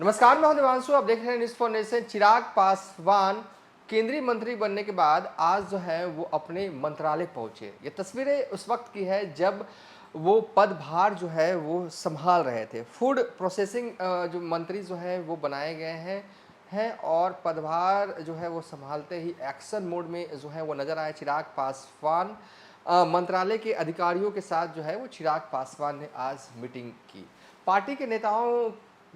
नमस्कार, मैं हूं देवांशु। आप देख रहे हैं news for nation. Chirag Paswan केंद्रीय मंत्री बनने के बाद आज जो है वो अपने मंत्रालय पहुंचे। ये तस्वीरें उस वक्त की है जब वो पदभार जो है वो संभाल रहे थे। फूड प्रोसेसिंग जो मंत्री जो है वो बनाए गए हैं और पदभार जो है वो संभालते ही एक्शन मोड में जो है वो नजर आए चिराग पासवान। मंत्रालय के अधिकारियों के साथ जो है वो चिराग पासवान ने आज मीटिंग की। पार्टी के नेताओं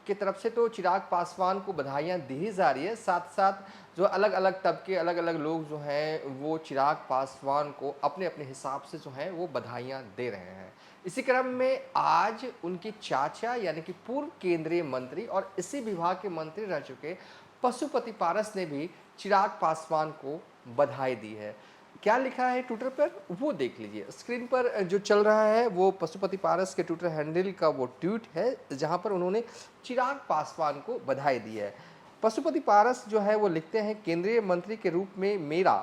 की तरफ से तो चिराग पासवान को बधाइयां दी जा रही है, साथ साथ जो अलग अलग तबके अलग अलग लोग जो हैं वो चिराग पासवान को अपने अपने हिसाब से जो है वो बधाइयां दे रहे हैं। इसी क्रम में आज उनके चाचा यानी कि पूर्व केंद्रीय मंत्री और इसी विभाग के मंत्री रह चुके पशुपति पारस ने भी चिराग पासवान को बधाई दी है। क्या लिखा है ट्विटर पर वो देख लीजिए। स्क्रीन पर जो चल रहा है वो पशुपति पारस के ट्विटर हैंडल का वो ट्वीट है जहां पर उन्होंने चिराग पासवान को बधाई दी है। पशुपति पारस जो है वो लिखते हैं, केंद्रीय मंत्री के रूप में मेरा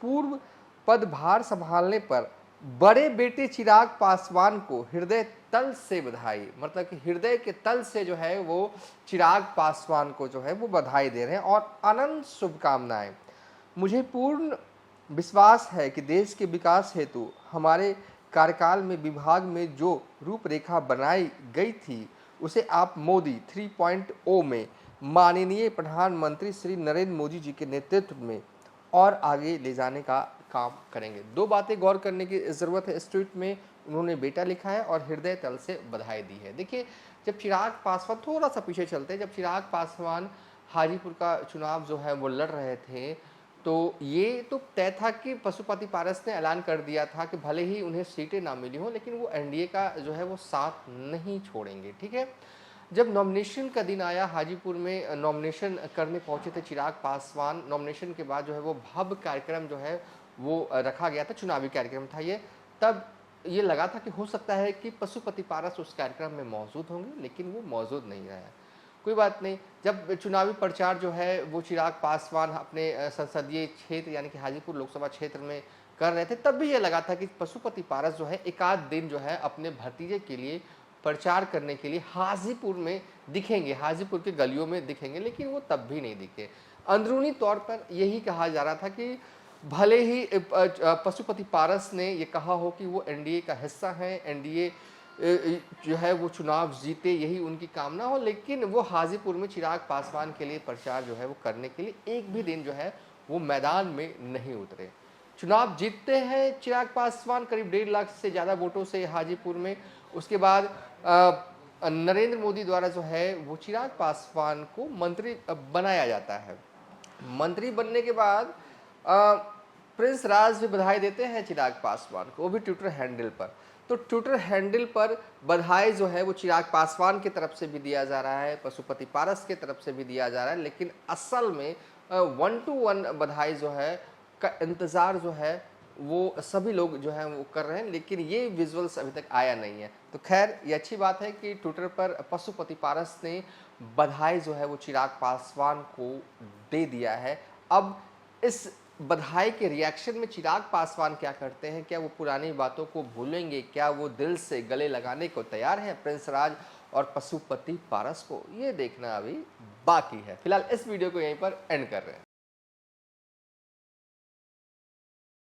पूर्व पदभार संभालने पर बड़े बेटे चिराग पासवान को हृदय तल से बधाई। मतलब कि हृदय के तल से जो है वो चिराग पासवान को जो है वो बधाई दे रहे हैं और अनंत शुभकामनाएं। मुझे पूर्ण विश्वास है कि देश के विकास हेतु हमारे कार्यकाल में विभाग में जो रूपरेखा बनाई गई थी उसे आप मोदी 3.0 में माननीय प्रधानमंत्री श्री नरेंद्र मोदी जी के नेतृत्व में और आगे ले जाने का काम करेंगे। दो बातें गौर करने की ज़रूरत है। इस ट्वीट में उन्होंने बेटा लिखा है और हृदय तल से बधाई दी है। देखिए, जब चिराग पासवान, थोड़ा सा पीछे चलते हैं, जब चिराग पासवान हाजीपुर का चुनाव जो है वो लड़ रहे थे तो ये तो तय था कि पशुपति पारस ने ऐलान कर दिया था कि भले ही उन्हें सीटें ना मिली हों लेकिन वो एनडीए का जो है वो साथ नहीं छोड़ेंगे। ठीक है, जब नॉमिनेशन का दिन आया, हाजीपुर में नॉमिनेशन करने पहुंचे थे चिराग पासवान। नॉमिनेशन के बाद जो है वो भव्य कार्यक्रम जो है वो रखा गया था, चुनावी कार्यक्रम था ये। तब ये लगा था कि हो सकता है कि पशुपति पारस उस कार्यक्रम में मौजूद होंगे, लेकिन वो मौजूद नहीं रहे। कोई बात नहीं, जब चुनावी प्रचार जो है वो चिराग पासवान अपने संसदीय क्षेत्र यानी कि हाजीपुर लोकसभा क्षेत्र में कर रहे थे, तब भी ये लगा था कि पशुपति पारस जो है एक आध दिन जो है अपने भतीजे के लिए प्रचार करने के लिए हाजीपुर में दिखेंगे, हाजीपुर के गलियों में दिखेंगे, लेकिन वो तब भी नहीं दिखे। अंदरूनी तौर पर यही कहा जा रहा था कि भले ही पशुपति पारस ने ये कहा हो कि वो एनडीए का हिस्सा हैं, एनडीए जो है वो चुनाव जीते, यही उनकी कामना हो, लेकिन वो हाजीपुर में चिराग पासवान के लिए प्रचार जो है वो करने के लिए एक भी दिन जो है वो मैदान में नहीं उतरे। चुनाव जीतते हैं चिराग पासवान करीब 1.5 लाख से ज़्यादा वोटों से हाजीपुर में। उसके बाद नरेंद्र मोदी द्वारा जो है वो चिराग पासवान को मंत्री बनाया जाता है। मंत्री बनने के बाद प्रिंस राज भी बधाई देते हैं चिराग पासवान को, वो भी ट्विटर हैंडल पर। तो ट्विटर हैंडल पर बधाई जो है वो चिराग पासवान की तरफ से भी दिया जा रहा है, पशुपति पारस की तरफ से भी दिया जा रहा है, लेकिन असल में 1-to-1 बधाई जो है का इंतज़ार जो है वो सभी लोग जो है वो कर रहे हैं, लेकिन ये विजुअल्स अभी तक आया नहीं है। तो खैर, ये अच्छी बात है कि ट्विटर पर पशुपति पारस ने बधाई जो है वो चिराग पासवान को दे दिया है। अब इस बधाई के रिएक्शन में चिराग पासवान क्या करते हैं? क्या वो पुरानी बातों को भूलेंगे? क्या वो दिल से गले लगाने को तैयार हैं प्रिंस राज और पशुपति पारस को? ये देखना अभी बाकी है। फिलहाल इस वीडियो को यहीं पर एंड कर रहे हैं।